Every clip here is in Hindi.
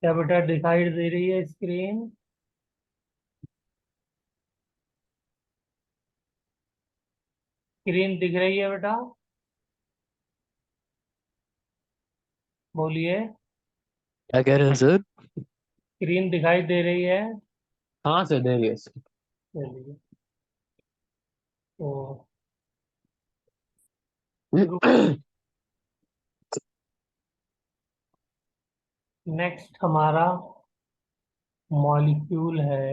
क्या बेटा दिखाई दे रही है स्क्रीन? स्क्रीन दिख रही है बेटा? बोलिए। क्या कह रहे हैं सर? स्क्रीन दिखाई दे रही है? हाँ सर, दे रही है सर। चलिए, तो शुरू। नेक्स्ट हमारा मॉलिक्यूल है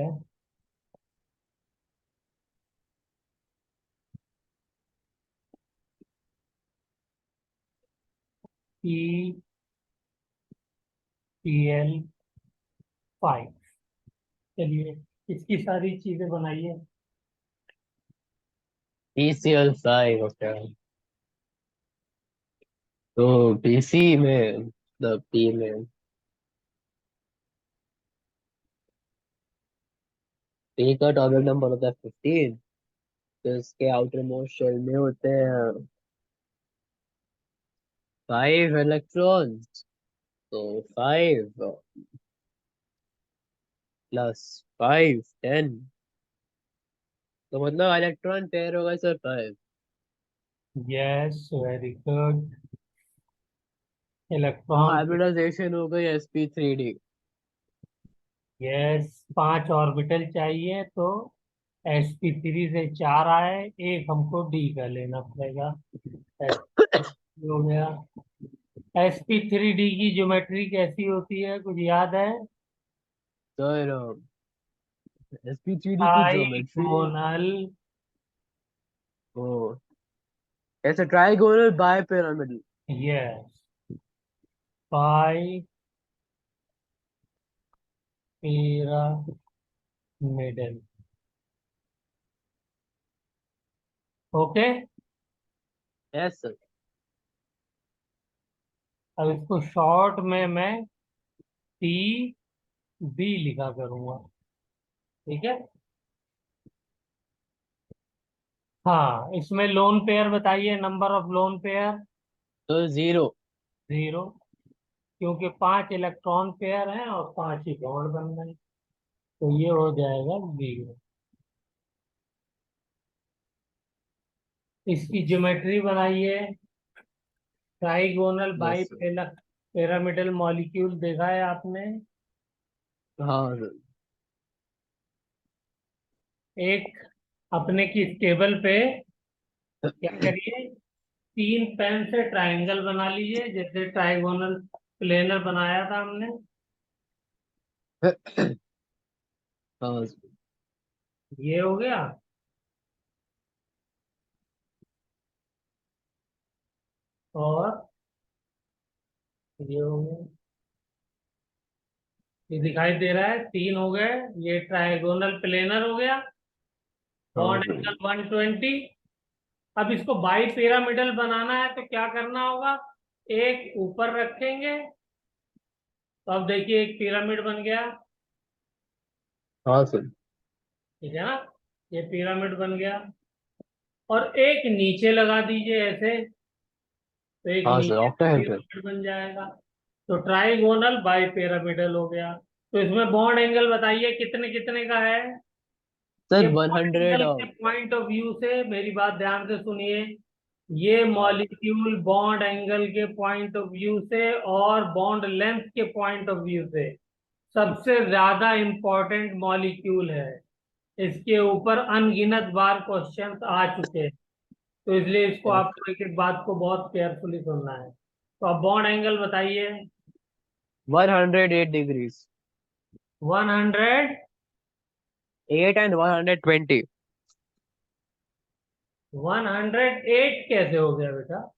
PCl5। चलिए, इसकी सारी चीजें बनाइए। PCl5 okay. तो PC में मतलब P में P का टॉरशनल नंबर होता है 15। तो इसके आउटर मोस्ट शेल में होते हैं 5 इलेक्ट्रॉन्स। तो 5 + 5 10। तो मतलब इलेक्ट्रॉन पेयर होगा sir 5। Yes, very good. Electron. Hybridisation हो गई sp3d। यस, 5 ऑर्बिटल चाहिए तो sp3 से 4 आए, एक हमको डी का लेना पड़ेगा। हो गया। sp3d की ज्योमेट्री कैसी होती है, कुछ याद है? सर sp3d की ज्योमेट्री। ट्राइगोनल। ओ, ऐसे ट्राइगोनल बाय पिरामिडल। यस, bipyramidal. Okay. Yes sir. अब इसको शॉर्ट में मैं टी बी लिखा करूंगा। ठीक है। हाँ, इसमें लोन पेयर बताइए, नंबर ऑफ लोन पेयर। तो 0। 0, क्योंकि 5 इलेक्ट्रॉन पेयर हैं और 5 ही बॉन्ड बन रहे हैं, तो ये हो जाएगा 0। इसकी ज्योमेट्री बनाइए। Trigonal by yes sir. Pyramidal molecule देखा है आपने? हाँ सर। एक अपने की टेबल पे क्या करिए, 3 पेन से ट्रायंगल बना लीजिए, जैसे ट्राइगोनल प्लेनर बनाया था हमने। हाँ सर। ये हो गया। और ये हो गया। ये दिखाई दे रहा है, 3 हो गए। ये ट्राइगोनल प्लेनर हो गया। हाँ बॉन्ड सर। एंगल 120। अब इसको बाई पिरामिडल बनाना है तो क्या करना होगा, एक ऊपर रखेंगे, तो अब देखिए एक पिरामिड बन गया। हाँ सर। ठीक है ना? ये पिरामिड बन गया। और एक नीचे लगा दीजिए ऐसे, तो एक हाँ सर, नीचे ऑक्टाहेड्रल। पिरामिड बन जाएगा। तो ट्राइगोनल बाई पिरामिडल हो गया। तो इसमें बॉन्ड एंगल बताइए कितने कितने का है। सर ये बॉन्ड 100 एंगल के और पॉइंट ऑफ व्यू से मेरी बात ध्यान से सुनिए। ये हाँ मॉलिक्यूल बॉन्ड एंगल के पॉइंट ऑफ व्यू से और बॉन्ड लेंथ के पॉइंट ऑफ व्यू से सबसे ज्यादा इंपॉर्टेंट मॉलिक्यूल है। इसके ऊपर अनगिनत बार क्वेश्चंस आ चुके हैं, तो इसलिए इसको ओके। आपको एक एक बात को बहुत केयरफुली सुनना है। तो आप बॉन्ड एंगल बताइए। 108 डिग्रीज। 100। 8 एंड 120। 108 कैसे हो गया बेटा?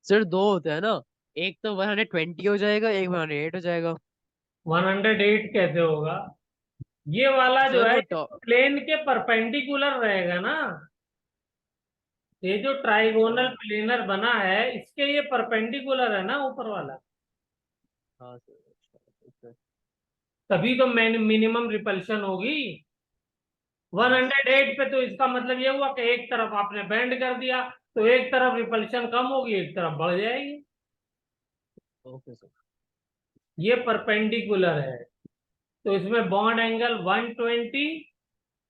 सर दो होते हैं ना, एक तो 120 हो जाएगा, एक 108 हो जाएगा। 108 कैसे होगा? ये वाला जो सर है वो टॉप। प्लेन के परपेंडिकुलर रहेगा ना। ये जो ट्राइगोनल प्लेनर बना है इसके ये परपेंडिकुलर है ना ऊपर वाला। हाँ सर। तभी तो मिनिमम रिपल्शन होगी। हाँ सर। 108 पे तो इसका मतलब ये हुआ कि एक तरफ आपने बेंड कर दिया, तो एक तरफ रिपल्शन कम होगी, एक तरफ बढ़ जाएगी। Okay sir. ये परपेंडिकुलर है, तो इसमें bond angle 120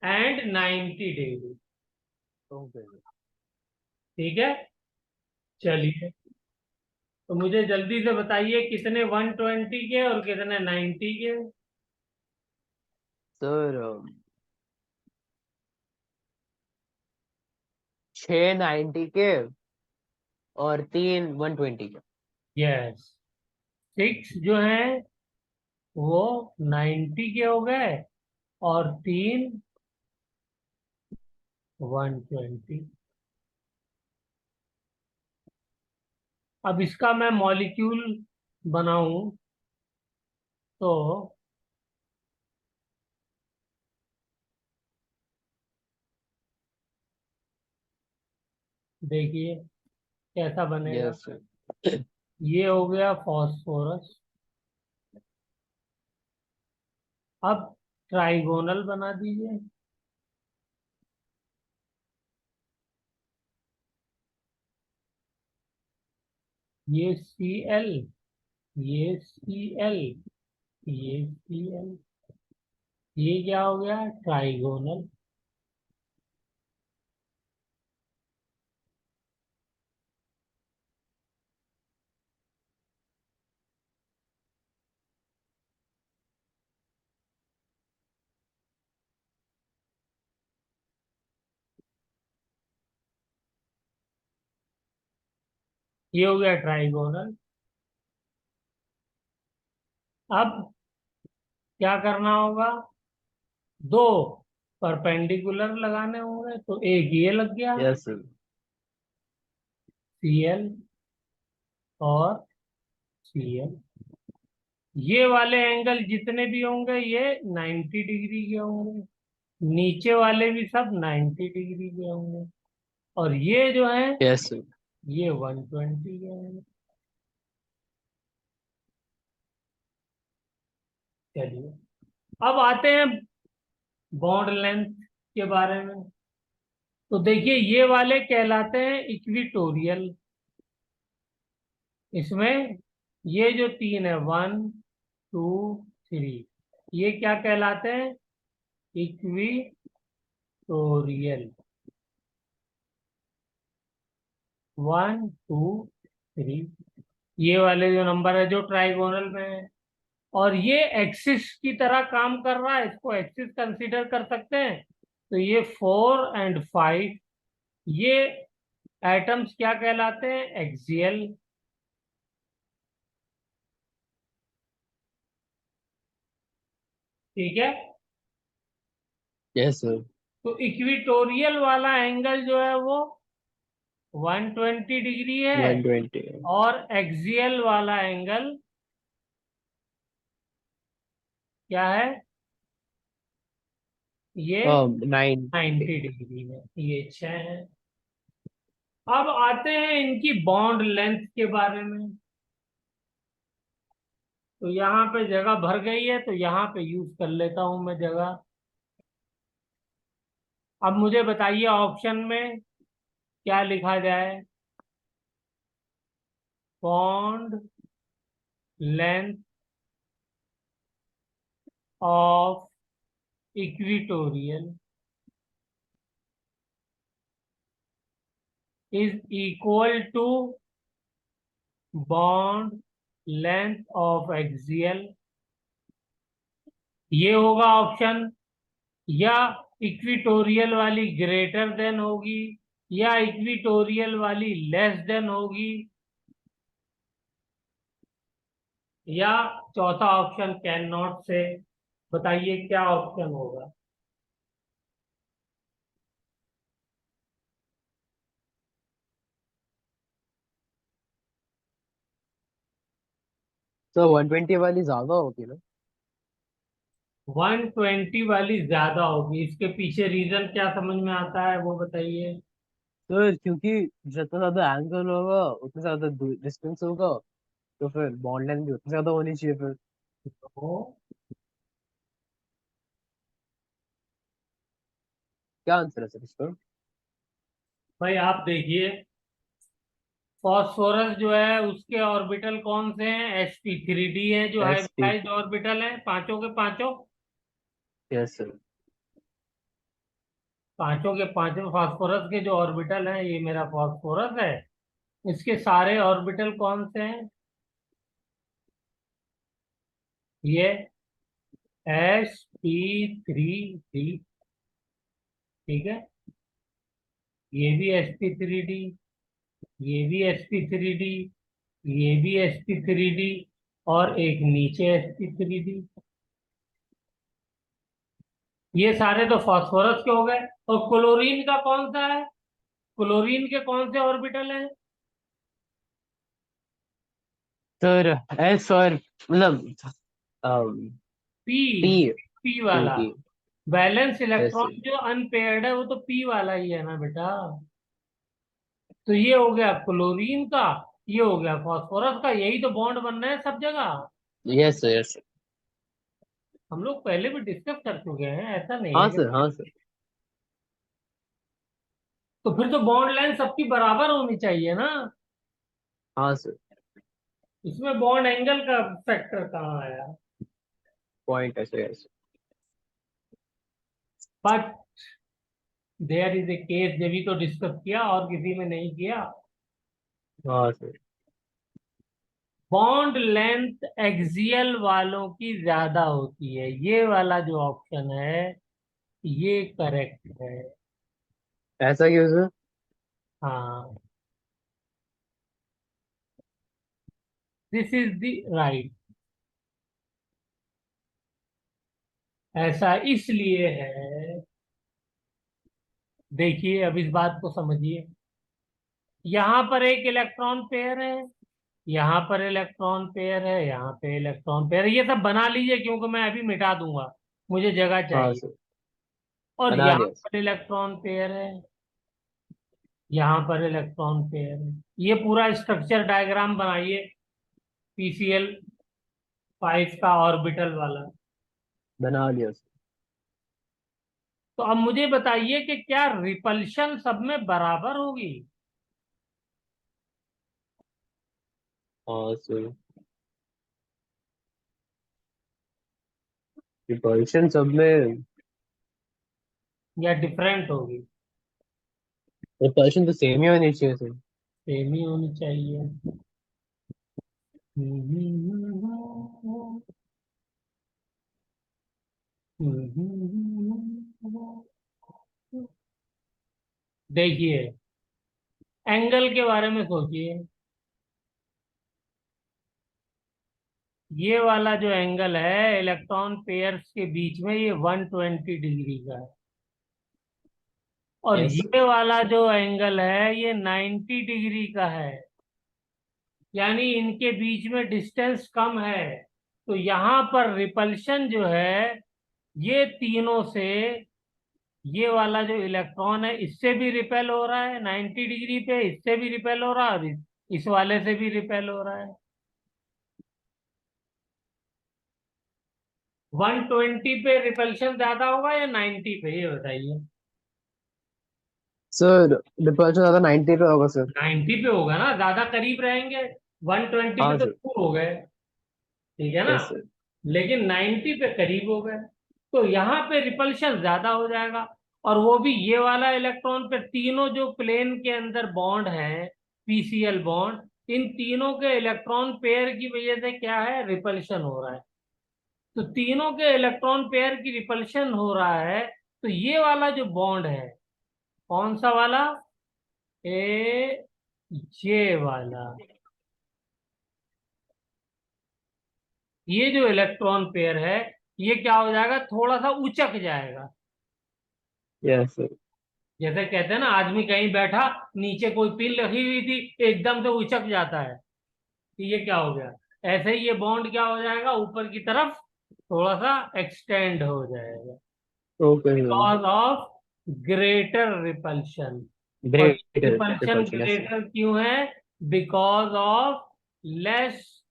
and 90 degree. Okay. ठीक है, चलिए, तो मुझे जल्दी से बताइए कितने 120 के और कितने 90 के। सर 690 के और 3 120 के। यस, 6 जो है वो 90 के हो गए, और 3 120। अब इसका मैं मॉलिक्यूल बनाऊं तो देखिए कैसा बनेगा। Yes sir. ये हो गया फॉस्फोरस। अब ट्राइगोनल बना दीजिए। ये Cl, ये Cl, ये Cl, ये क्या हो गया, ट्राइगोनल। ये हो गया ट्राइगोनल। अब क्या करना होगा, दो परपेंडिकुलर लगाने होंगे, तो एक ये लग गया यस सर। Cl और Cl। ये वाले एंगल जितने भी होंगे ये 90 डिग्री के होंगे, नीचे वाले भी सब 90 डिग्री के होंगे, और ये जो है यस सर। ये 120 के होंगे। चलिए, अब आते हैं बॉन्ड लेंथ के बारे में। तो देखिए ये वाले कहलाते हैं इक्विटोरियल। इसमें ये जो तीन है, 1 2 3, ये क्या कहलाते हैं, इक्विटोरियल। 1 2 3, ये वाले जो नंबर है जो ट्राइगोनल में है, और ये एक्सिस की तरह काम कर रहा है, इसको एक्सिस कंसीडर कर सकते हैं। तो ये 4 और 5, ये एटम्स क्या कहलाते हैं, एक्सियल। ठीक है, यस सर। तो इक्विटोरियल वाला एंगल जो है वो 120 डिग्री है, 120। और एक्सियल वाला एंगल क्या है, ये 9। 90 डिग्री है। ये 6 है। अब आते हैं इनकी बॉन्ड लेंथ के बारे में। तो यहाँ पे जगह भर गई है, तो यहाँ पे यूज कर लेता हूं मैं जगह। अब मुझे बताइए ऑप्शन में क्या लिखा जाए, bond length of equatorial is equal to bond length of axial. ये होगा ऑप्शन, या इक्विटोरियल वाली ग्रेटर देन होगी, या इक्विटोरियल वाली लेस देन होगी, या चौथा ऑप्शन कैन नॉट से। बताइए क्या ऑप्शन होगा। तो 120 वाली ज्यादा होगी ना? 120 वाली ज्यादा होगी, इसके पीछे रीजन क्या समझ में आता है वो बताइए। सर क्योंकि जितना ज्यादा एंगल होगा उतना ज्यादा डिस्टेंस होगा, तो फिर बॉन्ड लेंथ भी उतनी ज्यादा होनी चाहिए फिर। तो क्या आंसर है सर इसका? भाई आप देखिए, फॉस्फोरस जो है उसके ऑर्बिटल कौन से हैं? sp3d है जो sp। हाइब्रिडाइज्ड ऑर्बिटल है, पांचों के पांचों। Yes sir. पांचों के पांचों फास्फोरस के जो ऑर्बिटल हैं, ये मेरा फास्फोरस है। इसके सारे ऑर्बिटल कौन से हैं? ये sp3d, ठीक है। ये भी sp3d, ये भी sp3d, ये भी sp3d, और एक नीचे sp3d। ये सारे तो फास्फोरस के हो गए। और क्लोरीन का कौन सा है? क्लोरीन के कौन से ऑर्बिटल हैं? सर एस और मतलब पी। पी। पी पी वाला। P. Valence yes electron sir. जो अनपेयर्ड है वो तो पी वाला ही है ना बेटा। तो ये हो गया क्लोरीन का, ये हो गया फास्फोरस का, यही तो बॉन्ड बन रहे हैं सब जगह। Yes sir, yes sir. हम लोग पहले भी डिस्कस कर चुके हैं, ऐसा नहीं हाँ है कि। सर, हाँ सर। तो फिर तो बॉन्ड लेंथ सबकी बराबर होनी चाहिए ना। हाँ सर। इसमें बॉन्ड एंगल का फैक्टर कहाँ आया? पॉइंट है sir, yes. But there is a case, जब भी तो डिस्कस किया और किसी में नहीं किया। हाँ सर। बॉन्ड लेंथ एक्सियल वालों की ज्यादा होती है, ये वाला जो ऑप्शन है ये करेक्ट है। ऐसा क्यों सर? हाँ, दिस इज द राइट। ऐसा इसलिए है, देखिए अब इस बात को समझिए। यहाँ पर एक इलेक्ट्रॉन पेयर है, यहाँ पर इलेक्ट्रॉन पेयर है, यहाँ पे इलेक्ट्रॉन पेयर है, ये सब बना लीजिए क्योंकि मैं अभी मिटा दूंगा, मुझे जगह हाँ चाहिए। सर, और बना यहाँ लिया सर। पर इलेक्ट्रॉन पेयर है, यहाँ पर इलेक्ट्रॉन पेयर है। ये पूरा स्ट्रक्चर डायग्राम बनाइए PCl5 का ऑर्बिटल वाला। बना लिया सर। तो अब मुझे बताइए कि क्या रिपल्शन सब में बराबर होगी? हाँ सर। रिपल्शन सब में। या डिफरेंट होगी? रिपल्शन तो सेम ही होनी चाहिए सर। सेम ही होनी चाहिए। देखिए, एंगल के बारे में सोचिए। ये वाला जो एंगल है इलेक्ट्रॉन पेयर्स के बीच में, ये 120 डिग्री का है। और यस सर। ये वाला जो एंगल है ये 90 डिग्री का है। यानी इनके बीच में डिस्टेंस कम है। तो यहाँ पर रिपल्शन जो है, ये तीनों से, ये वाला जो इलेक्ट्रॉन है इससे भी रिपेल हो रहा है 90 डिग्री पे, इससे भी रिपेल हो रहा है, और इस वाले से भी रिपेल हो रहा है। 120 पे रिपल्शन ज्यादा होगा या 90 पे, ये बताइए। सर रिपल्शन ज्यादा 90 पे होगा सर। 90 पे होगा ना, ज्यादा करीब रहेंगे। 120 पे हाँ तो सर। दूर हो गए, ठीक है ना। Yes sir. लेकिन 90 पे करीब हो गए, तो यहाँ पे रिपल्शन ज्यादा हो जाएगा। और वो भी ये वाला इलेक्ट्रॉन पे, तीनों जो प्लेन के अंदर बॉन्ड है, PCl बॉन्ड, इन तीनों के इलेक्ट्रॉन पेयर की वजह से क्या है, रिपल्शन हो रहा है। तो तीनों के इलेक्ट्रॉन पेयर की रिपल्शन हो रहा है। तो ये वाला जो बॉन्ड है, कौन सा वाला? ए, ये वाला, ये जो इलेक्ट्रॉन पेयर है, ये क्या हो जाएगा, थोड़ा सा उचक जाएगा। Yes sir. जैसे कहते हैं ना, आदमी कहीं बैठा, नीचे कोई पिन लगी हुई थी, एकदम से उचक जाता है कि ये क्या हो गया। ऐसे ही ये बॉन्ड क्या हो जाएगा, ऊपर की तरफ थोड़ा सा एक्सटेंड हो जाएगा, okay sir. Because of greater repulsion. और great repulsion repulsion, yes sir. Greater क्यों है? Because of less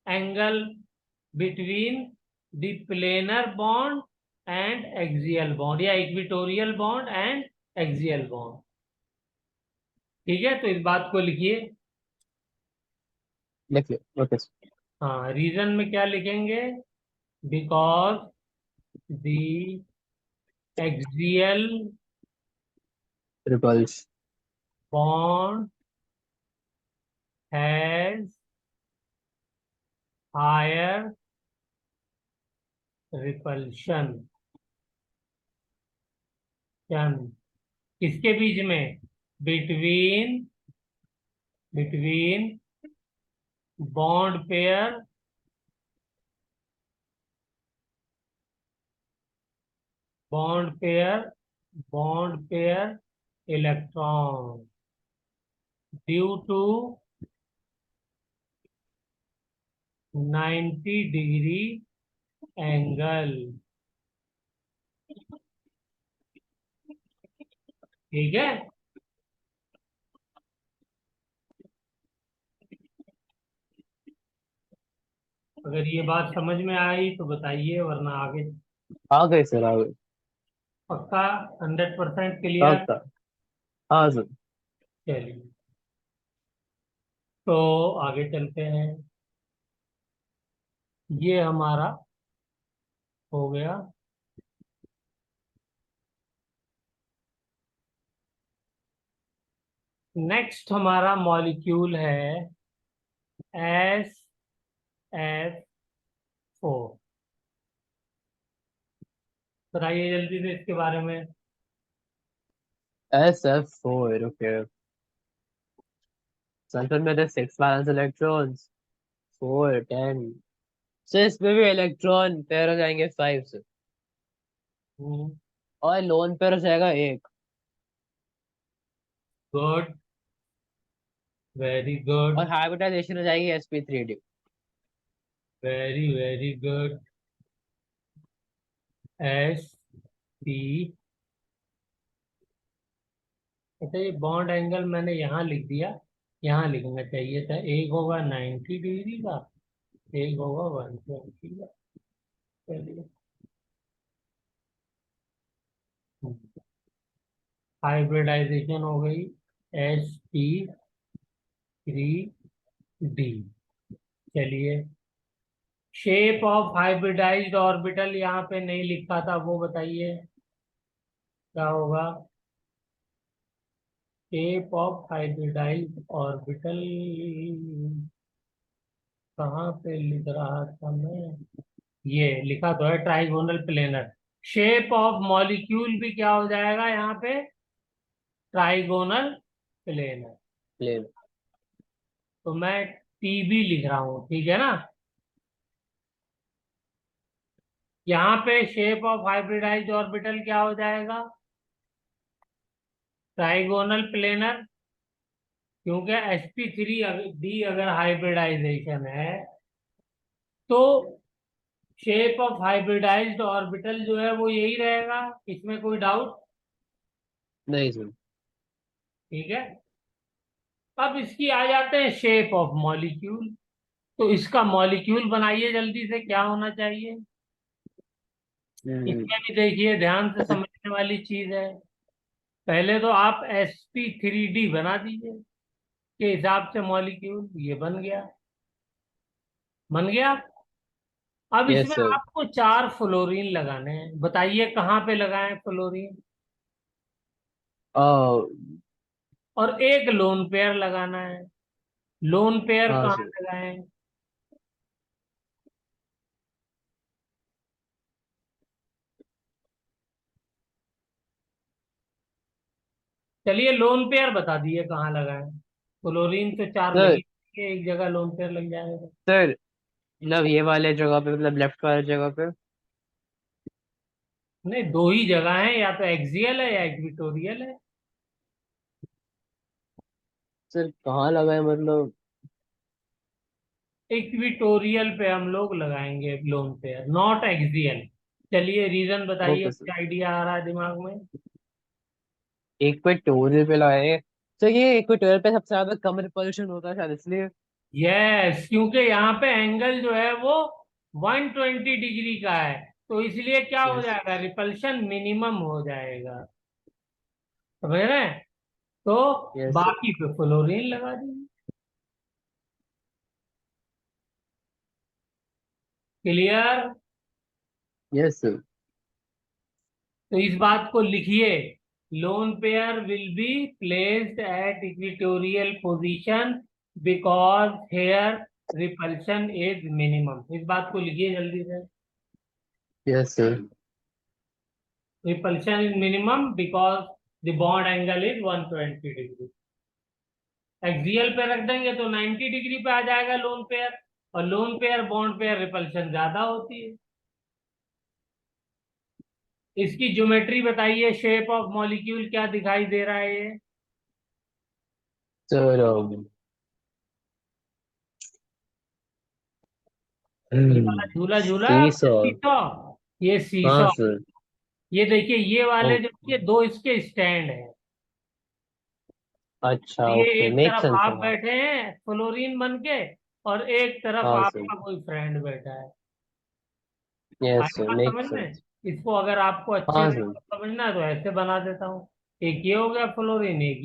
angle between the planar bond and axial bond, या equatorial bond and axial bond. ठीक है, तो इस बात को लिखिए। लिख लो। ओके। हाँ, रीजन में क्या लिखेंगे? Because the axial repels. Bond has higher repulsion. किसके बीच में? Between between bond pair bond pair bond pair electron due to 90 degree angle. ठीक है। अगर ये बात समझ में आई तो बताइए, वरना आगे। आ गए सर, आ गए। पक्का? 100% क्लियर? पक्का। हाँ सर। चलिए, तो आगे चलते हैं। ये हमारा हो गया। नेक्स्ट हमारा मॉलिक्यूल है SF4। बताइए जल्दी से इसके बारे में। SF4। ओके। सल्फर में 6 वैलेंस इलेक्ट्रॉन्स, 4 10। सर इसमें भी इलेक्ट्रॉन पेयर हो जाएंगे 5 से, और लोन पेयर हो जाएगा एक। गुड, वेरी गुड, और हाइब्रिडाइजेशन हो जाएगी sp3d। Very very good. SP। अच्छा, ये बॉन्ड एंगल मैंने यहाँ लिख दिया, यहाँ लिखना चाहिए था। एक होगा 90 डिग्री का, एक होगा 120 का। चलिए, हाइब्रिडाइजेशन हो गई SP3D। चलिए, शेप ऑफ हाइब्रिडाइज्ड ऑर्बिटल यहाँ पे नहीं लिखा था, वो बताइए क्या होगा? शेप ऑफ हाइब्रिडाइज्ड ऑर्बिटल कहाँ पे लिख रहा था मैं? ये लिखा तो है, trigonal planar. Shape of molecule भी क्या हो जाएगा यहाँ पे? Trigonal planar. प्लेन। तो मैं TB लिख रहा हूँ, ठीक है ना? यहाँ पे शेप ऑफ हाइब्रिडाइज्ड ऑर्बिटल क्या हो जाएगा? Trigonal planar. क्योंकि SP3D अगर हाइब्रिडाइजेशन है तो शेप ऑफ हाइब्रिडाइज्ड ऑर्बिटल जो है वो यही रहेगा, इसमें कोई डाउट? नहीं सर। ठीक है। अब इसकी आ जाते हैं शेप ऑफ मॉलिक्यूल। तो इसका मॉलिक्यूल बनाइए जल्दी से, क्या होना चाहिए? हम्म। इसमें भी देखिए, ध्यान से समझने वाली चीज है। पहले तो आप SP3D बना दीजिए, के हिसाब से मॉलिक्यूल ये बन गया। बन गया। अब यस इसमें सर। आपको 4 फ्लोरीन लगाने हैं। बताइए कहाँ पे लगाएं फ्लोरीन? आ, और एक लोन पेयर लगाना है। लोन पेयर हाँ कहाँ सर। लगाएं? चलिए, लोन पेयर बता दिए कहाँ लगाएं। फ्लोरीन तो 4 सर लगी, एक जगह लोन पेयर लग जाएगा। सर मतलब ये वाले जगह पे, मतलब लेफ्ट वाले जगह पे। नहीं, दो ही जगह है, या तो एक्सियल है या इक्विटोरियल है। सर कहाँ लगा है मतलब? इक्विटोरियल पे हम लोग लगाएंगे लोन पेयर, नॉट एक्सियल। चलिए, रीजन बताइए, ओके सर। कुछ आइडिया आ रहा है दिमाग में? इक्वेटोरियल पे लगाए। सर ये इक्वेटोरियल पे सबसे ज्यादा कम रिपल्शन होता है शायद, इसलिए। यस, क्योंकि यहाँ पे एंगल जो है वो 120 डिग्री का है, तो इसलिए क्या हो यस। जाएगा? रिपल्शन मिनिमम हो जाएगा। समझ रहे हैं? तो यस सर। बाकी पे फ्लोरीन लगा दीजिए। क्लियर? Yes sir. तो इस बात को लिखिए, lone pair will be placed at equatorial position because here repulsion is minimum. इस बात को लिखिए जल्दी से। Yes sir. Repulsion is minimum because the bond angle is 120 degree. Axial पे रख देंगे तो 90 डिग्री पे आ जाएगा लोन पेयर, और lone pair bond pair repulsion ज्यादा होती है। इसकी ज्योमेट्री बताइए, शेप ऑफ मॉलिक्यूल क्या दिखाई दे रहा है ये? सर ये वाला झूला झूला है सीसॉ। आपने, सीसॉ। ये हाँ सीसॉ। सर। ये देखिए, ये वाले जो, ओके। ये दो इसके स्टैंड है। अच्छा ये ओके, एक मेक तरफ सेंस आप है। बैठे हैं फ्लोरीन बन के, और एक तरफ हाँ सर। आपका कोई फ्रेंड बैठा है। आई यस सर, बात मेक समझ में? सेंस। इसको अगर आपको अच्छे हाँ से सर। समझना है तो ऐसे बना देता हूँ। एक ये हो गया फ्लोरीन, एक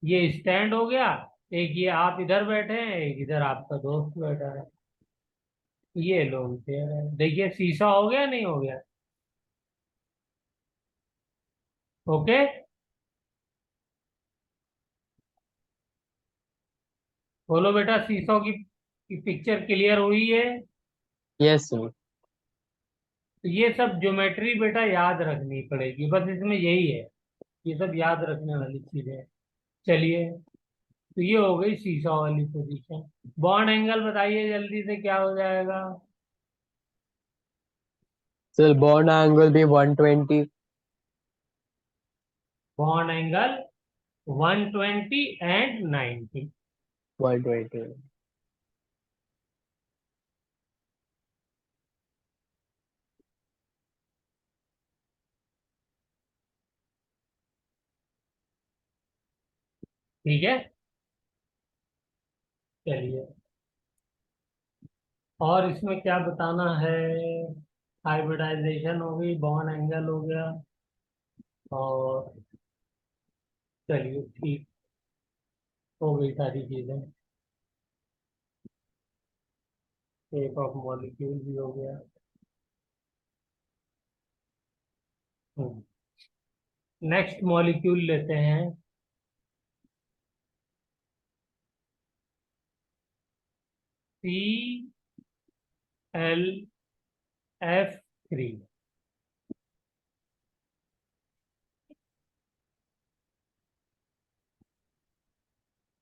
ये स्टैंड हो गया। एक ये आप इधर बैठे हैं, एक इधर आपका दोस्त बैठा है। ये लोन पेयर है। देखिए शीशा हो गया नहीं हो गया? ओके। बोलो बेटा, शीशों की पिक्चर क्लियर हुई है? Yes sir. तो ये सब ज्योमेट्री बेटा याद रखनी पड़ेगी, बस इसमें यही है। ये सब याद रखने वाली चीजें हैं। चलिए, तो ये हो गई शीशा वाली पोजीशन। बॉन्ड एंगल बताइए जल्दी से, क्या हो जाएगा? सर बॉन्ड एंगल भी 120। Bond angle 120 and 90। 120। ठीक है। चलिए, और इसमें क्या बताना है? हाइब्रिडाइजेशन हो गई, बॉन्ड एंगल हो गया, और चलिए ठीक, हो गई सारी चीजें। शेप ऑफ मॉलिक्यूल भी हो गया। नेक्स्ट मॉलिक्यूल लेते हैं, ClF3।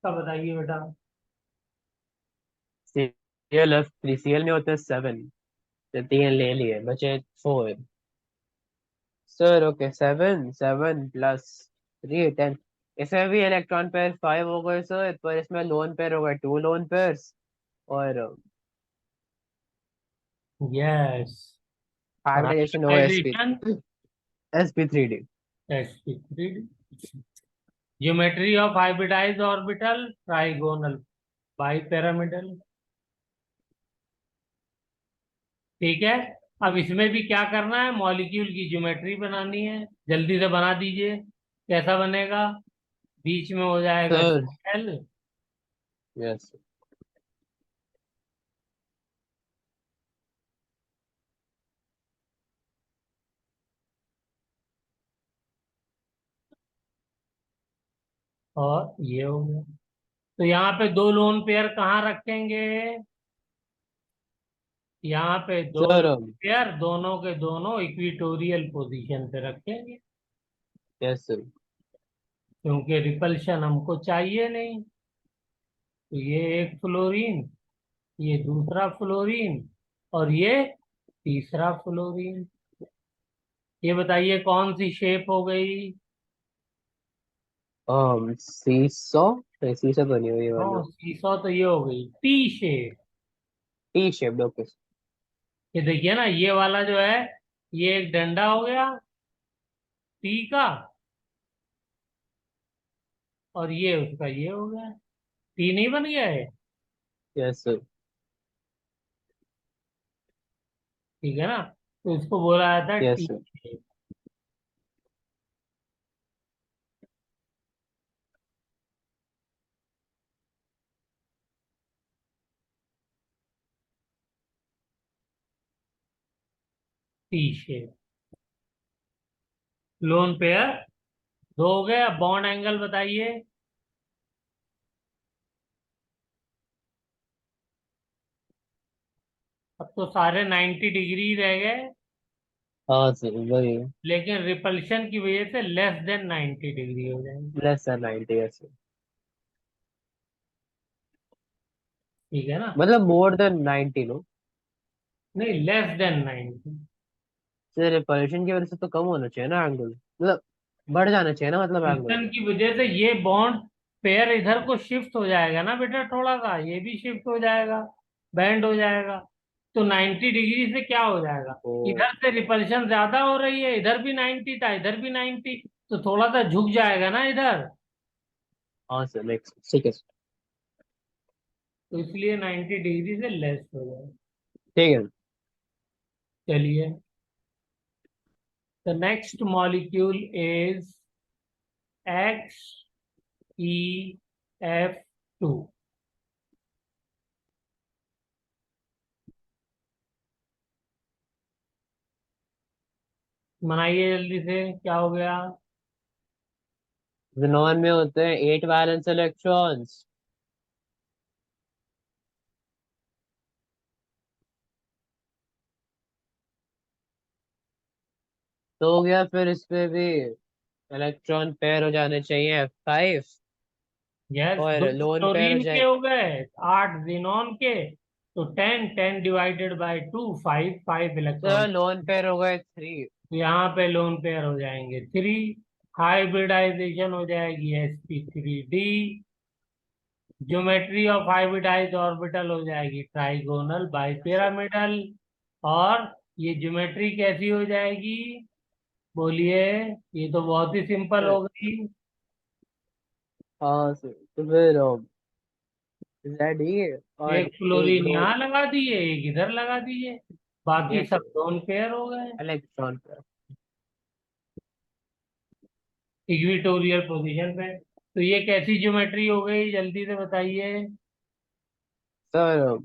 का बताइए बेटा। ClF3, CL में होते हैं 7। तो 3 ले लिए, बचे 4। Sir okay, 7 7 plus 3 10। इसमें भी इलेक्ट्रॉन पेयर 5 हो गए सर, पर इसमें लोन पेयर हो गए 2 लोन पेयर्स। और यस। और हाइब्रिडाइजेशन हो S P hybridisation sp3d। sp3। Geometry of hybridised orbital trigonal bipyramidal. ठीक है। अब इसमें भी क्या करना है, मॉलिक्यूल की ज्योमेट्री बनानी है। जल्दी से बना दीजिए। कैसा बनेगा? बीच में हो जाएगा सर एल, यस। और ये हो गया। तो यहाँ पे दो लोन पेयर कहाँ रखेंगे? यहाँ पे दो सर लोन पेयर दोनों के दोनों इक्विटोरियल पोजीशन पे रखेंगे, यस सर। क्योंकि रिपल्शन हमको चाहिए नहीं। तो ये एक फ्लोरीन, ये दूसरा फ्लोरीन, और ये तीसरा फ्लोरीन। ये बताइए कौन सी शेप हो गई? सीसॉ। नहीं, सीसॉ तो नहीं हुई नो, वाली। सीसॉ तो ये हो गई T shape. T shaped, okay. ये देखिए ना, ये वाला जो है, ये एक डंडा हो गया टी का, और ये उसका ये हो गया। टी नहीं बन गया है? Yes sir. ठीक है ना? तो इसको बोला जाता है yes T sir. Shape. T shape. Lone pair दो हो गए। अब बॉन्ड एंगल बताइए। अब तो सारे 90 डिग्री रह गए, हाँ सर वही। लेकिन रिपल्शन की वजह से लेस देन 90 डिग्री हो जाएंगे। लेस देन 90 ऐसे। ठीक है ना? मतलब मोर देन 90 नो। नहीं, लेस देन 90। सर रिपल्शन की वजह से तो कम होना चाहिए ना एंगल, मतलब बढ़ जाना चाहिए ना मतलब एंगल। रिपल्शन की वजह से ये बॉन्ड पेयर इधर को शिफ्ट हो जाएगा ना बेटा, थोड़ा सा ये भी शिफ्ट हो जाएगा, बैंड हो जाएगा। तो 90 डिग्री से क्या हो जाएगा, ओ। इधर से रिपल्शन ज्यादा हो रही है, इधर भी 90 था, इधर भी 90, तो थोड़ा सा झुक जाएगा ना इधर। हाँ सर नेक्स्ट ठीक है sir। तो इसलिए 90 डिग्री से लेस हो जाएगा। ठीक है। चलिए, the next molecule is XeF2। बनाइए जल्दी से, क्या हो गया? xenon में होते हैं 8 वैलेंस इलेक्ट्रॉन्स। तो हो गया, फिर इस पे भी इलेक्ट्रॉन पेयर हो जाने चाहिए 5। यस, और दो लोन पेयर हो क्लोरीन के जाए। हो गए, 8 जिनॉन के, तो 10, 10 divided by 2, 5, 5 electron. Sir lone pair हो गए 3। यहाँ पे लोन पेयर हो जाएंगे 3। हाइब्रिडाइजेशन हो जाएगी sp3d। Geometry of hybridise orbital हो जाएगी ट्राइगोनल बाइपिरामिडल। और ये ज्योमेट्री कैसी हो जाएगी, बोलिए? ये तो बहुत ही सिंपल सर हो गई। हाँ सर, तो फिर जेड ही और एक एक फ्लोरीन लोन। यहाँ लगा दिए, एक इधर लगा दिए, बाकी यस सब सर, लोन पेयर हो गए। Electron pair. इक्विटोरियल पोजीशन पे। तो ये कैसी ज्योमेट्री हो गई, जल्दी से बताइए? Sir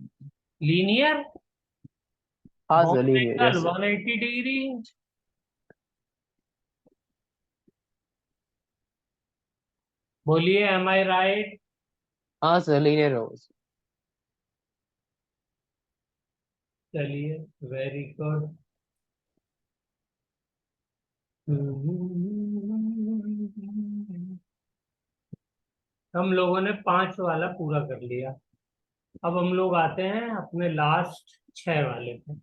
linear. हाँ sir bond linear angle yes sir. 180 degree. बोलिए, एम आई राइट? हाँ सर लीनियर हो। चलिए, वेरी गुड। हम लोगों ने 5 वाला पूरा कर लिया। अब हम लोग आते हैं अपने लास्ट 6 वाले पे।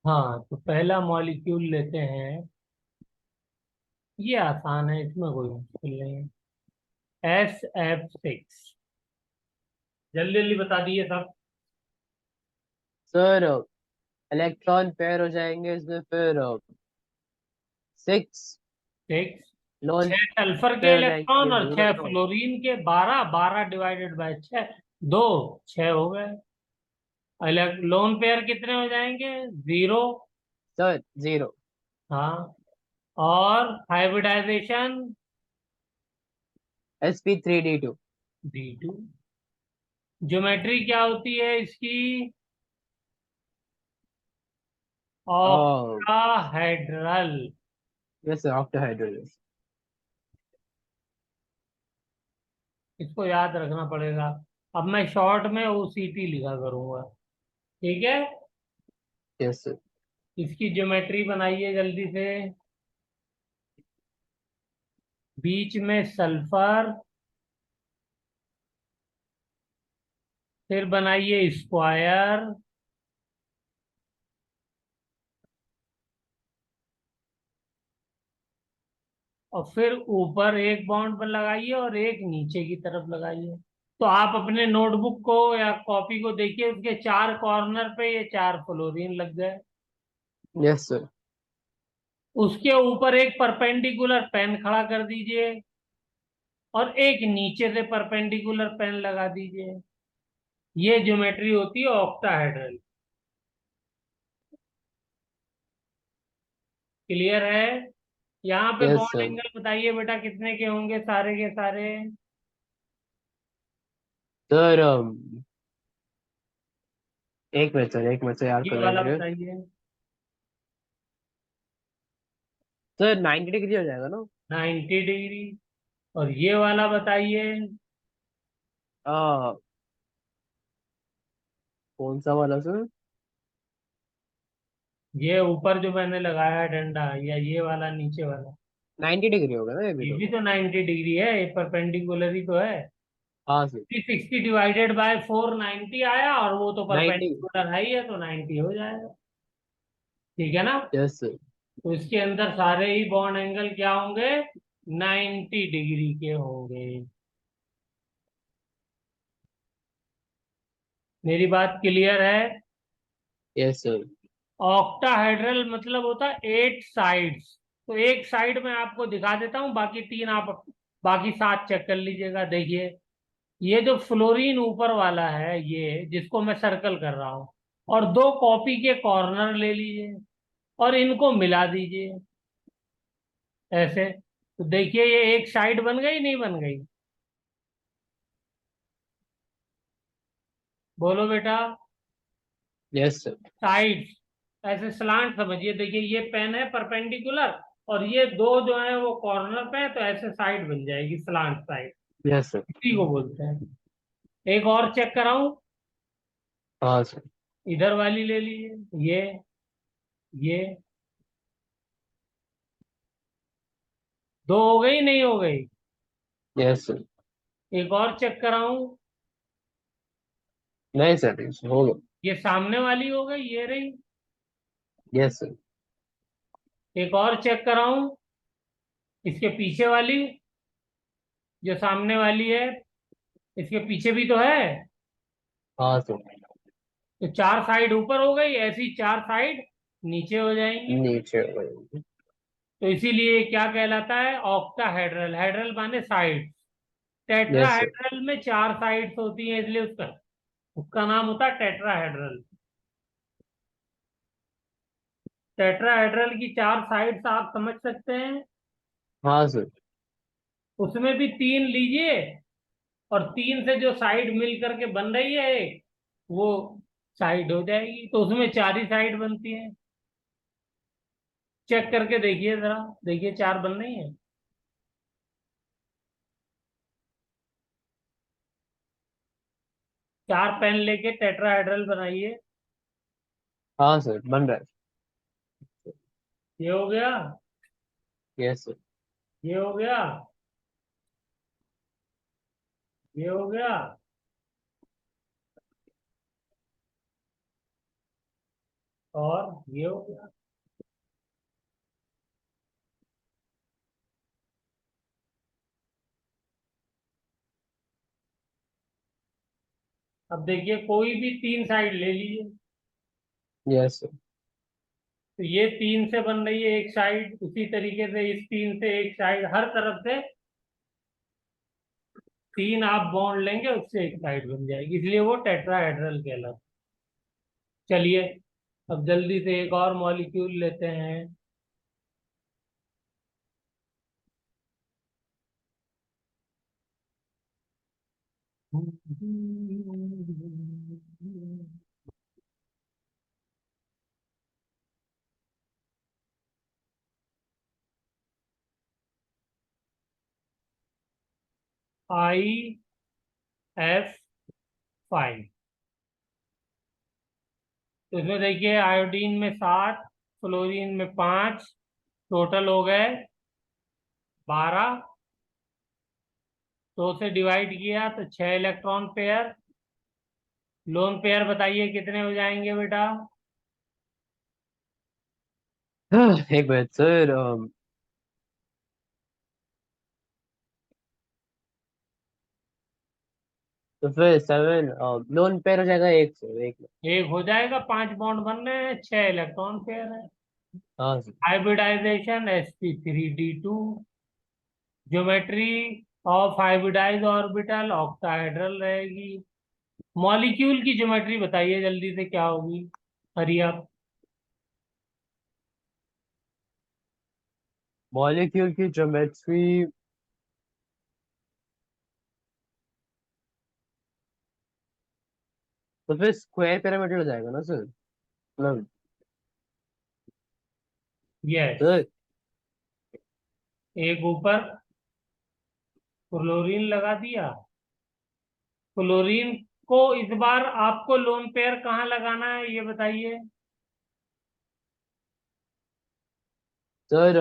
हाँ, तो पहला मॉलिक्यूल लेते हैं। ये आसान है, इसमें कोई मुश्किल नहीं है। SF6। जल्दी जल्दी बता दिए सब। सर इलेक्ट्रॉन पेयर हो जाएंगे इसमें, फिर 6 सिक्स। लोन 6 सल्फर के पेयर हो इलेक्ट्रॉन जाएंगे और 6 2 इलेक्ट्रॉन। फ्लोरीन के, 12, 12 डिवाइडेड बाय 6, 2, 6 हो गए। लोन पेयर कितने हो जाएंगे? 0। सर 0। हाँ। और हाइब्रिडाइजेशन? sp3d2। D2। ज्योमेट्री क्या होती है इसकी? ओह ऑक्टाहेड्रल। Yes sir, octahedral. इसको याद रखना पड़ेगा। अब मैं शॉर्ट में OCT लिखा करूंगा। ठीक है। Yes sir. इसकी ज्योमेट्री बनाइए जल्दी से। बीच में सल्फर, फिर बनाइए स्क्वायर, और फिर ऊपर एक बॉन्ड पर लगाइए और एक नीचे की तरफ लगाइए। तो आप अपने नोटबुक को या कॉपी को देखिए, उसके 4 कॉर्नर पे ये 4 फ्लोरीन लग गए। Yes sir. उसके ऊपर एक परपेंडिकुलर पेन खड़ा कर दीजिए, और एक नीचे से परपेंडिकुलर पेन लगा दीजिए। ये ज्योमेट्री होती है ऑक्टाहेड्रल। क्लियर है? यहाँ पे यस बॉन्ड सर। एंगल बताइए बेटा कितने के होंगे सारे के सारे। सर एक मिनट सर याद ये करना है वाला मुझे। बताइए। सर 90 डिग्री हो जाएगा ना। 90 डिग्री। और ये वाला बताइए। आ, कौन सा वाला सर? ये ऊपर जो मैंने लगाया है डंडा, या ये वाला नीचे वाला। 90 डिग्री होगा ना ये भी ये तो। भी तो 90 डिग्री है, ये परपेंडिकुलर ही तो है। हाँ सर। 360 डिवाइडेड बाय 490 आया, और वो तो 90। परपेंडिकुलर है ही है, तो 90 हो जाएगा। ठीक है ना। Yes sir. तो इसके अंदर सारे ही बॉन्ड एंगल क्या होंगे, 90 डिग्री के होंगे। मेरी बात क्लियर है। Yes sir. ऑक्टाहेड्रल मतलब होता है 8 साइड्स। तो एक साइड में आपको दिखा देता हूं, बाकी 3 आप बाकी 7 चेक कर लीजिएगा। देखिए, ये जो फ्लोरीन ऊपर वाला है, ये जिसको मैं सर्कल कर रहा हूं, और 2 कॉपी के कॉर्नर ले लीजिए और इनको मिला दीजिए ऐसे। तो देखिए ये एक साइड बन गई, नहीं बन गई? बोलो बेटा। Yes sir. साइड ऐसे स्लांट समझिए। देखिए ये पेन है परपेंडिकुलर, और ये दो जो है वो कॉर्नर पे है, तो ऐसे साइड बन जाएगी, स्लांट साइड। Yes sir. इसी को बोलते हैं। एक और चेक कराऊं? हाँ सर। इधर वाली ले लीजिए। ये दो हो गई, नहीं हो गई? Yes sir. एक और चेक कराऊं? नहीं सर, हो गया। ये सामने वाली हो गई, ये रही। Yes sir. एक और चेक कराऊं? इसके पीछे वाली, जो सामने वाली है, इसके पीछे भी तो है। हाँ सर। तो 4 साइड ऊपर हो गई, ऐसी 4 साइड नीचे हो जाएंगी। नीचे हो गई। तो इसीलिए क्या कहलाता है, ऑक्टाहेड्रल। हेड्रल माने साइड। Yes sir. टेट्राहेड्रल में 4 साइड्स होती हैं, इसलिए उसका उसका नाम होता है टेट्राहेड्रल। टेट्राहेड्रल की 4 साइड्स आप समझ सकते हैं। हाँ सर। उसमें भी 3 लीजिए, और 3 से जो साइड मिल करके बन रही है एक, वो साइड हो जाएगी, तो उसमें 4 ही साइड बनती है। चेक करके देखिए जरा। देखिए 4 बन रही है। 4 पेन लेके टेट्राहेड्रल बनाइए। हाँ सर, बन रहा ये हो गया। है। Yes sir. ये हो गया। ये हो गया। और ये हो गया। अब देखिए कोई भी 3 साइड ले लीजिए। Yes sir. तो ये 3 से बन रही है एक साइड, उसी तरीके से इस 3 से एक साइड, हर तरफ से 3 आप बॉन्ड लेंगे, उससे एक साइड बन जाएगी, इसलिए वो टेट्राहेड्रल कहलाता है। चलिए, अब जल्दी से एक और मॉलिक्यूल लेते हैं। IF5। तो इसमें देखिए आयोडीन में 7, फ्लोरीन में 5, टोटल हो गए 12। 2 से डिवाइड किया तो 6 इलेक्ट्रॉन पेयर। लोन पेयर बताइए कितने हो जाएंगे बेटा? एक मिनट सर। तो फिर 7 लोन पेयर हो जाएगा एक सर, एक मिनट। एक हो जाएगा, 5 बॉन्ड बन रहे हैं, 6 इलेक्ट्रॉन पेयर है। हाँ sir. Hybridisation sp3d2। Geometry of hybridise orbital octahedral रहेगी। मॉलिक्यूल की ज्योमेट्री बताइए जल्दी से, क्या होगी? हरी आप। मॉलिक्यूल की ज्योमेट्री तो फिर स्क्वायर पिरामिड हो जाएगा ना सर, मतलब। यस, सर एक ऊपर क्लोरीन लगा दिया। क्लोरीन को इस बार आपको लोन पेयर कहाँ लगाना है ये बताइए। सर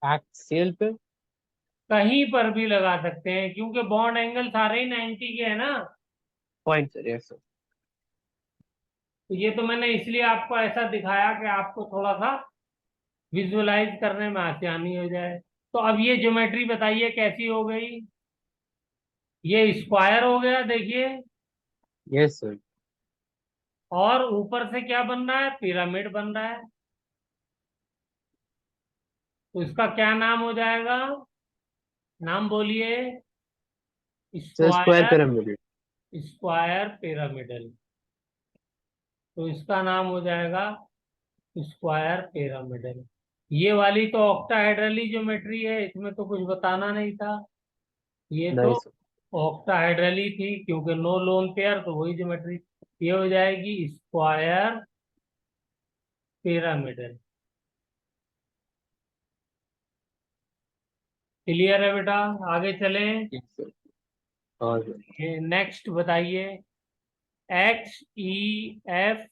एक्सियल पे। कहीं पर भी लगा सकते हैं क्योंकि बॉन्ड एंगल सारे ही 90 के है ना। Point sir, yes sir. तो ये तो मैंने इसलिए आपको ऐसा दिखाया कि आपको थोड़ा सा विजुअलाइज करने में आसानी हो जाए। तो अब ये ज्योमेट्री बताइए कैसी हो गई। ये स्क्वायर हो गया देखिए। Yes sir. और ऊपर से क्या बन रहा है, पिरामिड बन रहा है। तो इसका क्या नाम हो जाएगा, नाम बोलिए। Sir square square, pyramid. Square pyramidal. तो इसका नाम हो जाएगा स्क्वायर पिरामिडल। ये वाली तो ऑक्टाहेड्रली ज्योमेट्री है, इसमें तो कुछ बताना नहीं था। ये तो नहीं सर। ऑक्टाहेड्रली थी क्योंकि नो लोन पेयर, तो वही ज्योमेट्री। ये हो जाएगी स्क्वायर पिरामिडल। क्लियर है बेटा, आगे चलें। Yes sir. हाँ सर। नेक्स्ट बताइए। XEF4,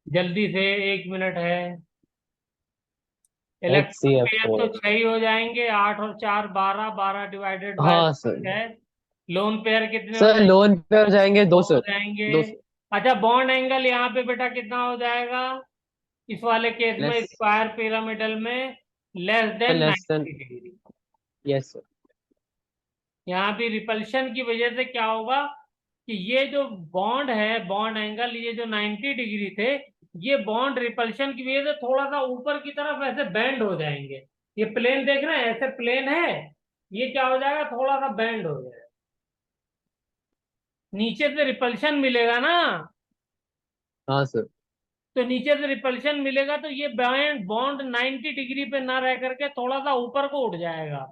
जल्दी से, 1 मिनट है। एक्स सी इलेक्ट्रॉन एफ पेयर तो फोर 6 ही हो जाएंगे, 8 और 4 12, 12 डिवाइडेड बाय हाँ सर। है। लोन पेयर कितने हो सर जाएंगे, लोन पे हो जाएंगे दो 2 हो सर। जाएंगे। दो सर। अच्छा, बॉन्ड एंगल यहाँ पे बेटा कितना हो जाएगा, इस वाले केस में लेस। स्क्वायर पिरामिडल में, less sir than less than. 90 degree. Yes sir. यहाँ भी रिपल्शन की वजह से क्या होगा कि ये जो बॉन्ड है, बॉन्ड एंगल, ये जो 90 डिग्री थे, ये बॉन्ड रिपल्शन की वजह से थोड़ा सा ऊपर की तरफ ऐसे बेंड हो जाएंगे। ये प्लेन देख रहे हैं, ऐसे प्लेन है, ये क्या हो जाएगा, थोड़ा सा बेंड हो जाएगा। नीचे से रिपल्शन मिलेगा ना, हाँ सर। तो नीचे से रिपल्शन मिलेगा तो ये बॉन्ड बॉन्ड 90 डिग्री पे ना रह करके थोड़ा सा ऊपर को उठ जाएगा।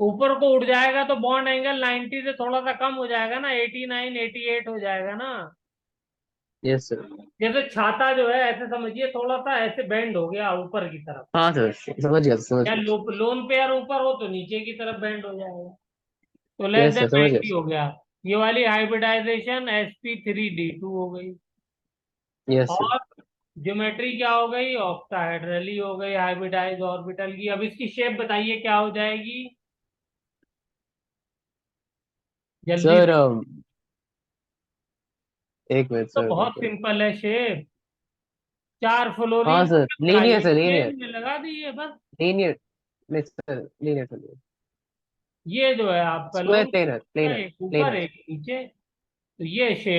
ऊपर को उठ जाएगा तो बॉन्ड एंगल 90 से थोड़ा सा कम हो जाएगा ना, 89 88 हो जाएगा ना। Yes sir. जैसे छाता जो है, ऐसे समझिए, थोड़ा सा ऐसे बेंड हो गया ऊपर की तरफ। हाँ सर समझ गया, समझ या गया। लोन पेयर ऊपर हो तो नीचे की तरफ बेंड हो जाएगा। तो लेस यस देन सर, समझ गया 90 हो गया। ये वाली हाइब्रिडाइजेशन sp3d2 हो गई। Yes sir. और ज्योमेट्री क्या हो गई, ऑक्टाहेड्रली हो गई, हाइब्रिडाइज ऑर्बिटल की। अब इसकी शेप बताइए क्या हो जाएगी, जल्दी सर से। एक मिनट तो सर, बहुत रुको। सिंपल है शेप। 4 हाँ फ्लोरीन सर, लीनियर लगाइए, सर, लीनियर। प्लेन में लगा दीजिए बस। लीनियर। नहीं सर, लीनियर सर। ये जो है आपका स्क्वायर लोन, प्लेनर, प्लेनर। एक ऊपर प्लेनर। एक नीचे। तो ये शेप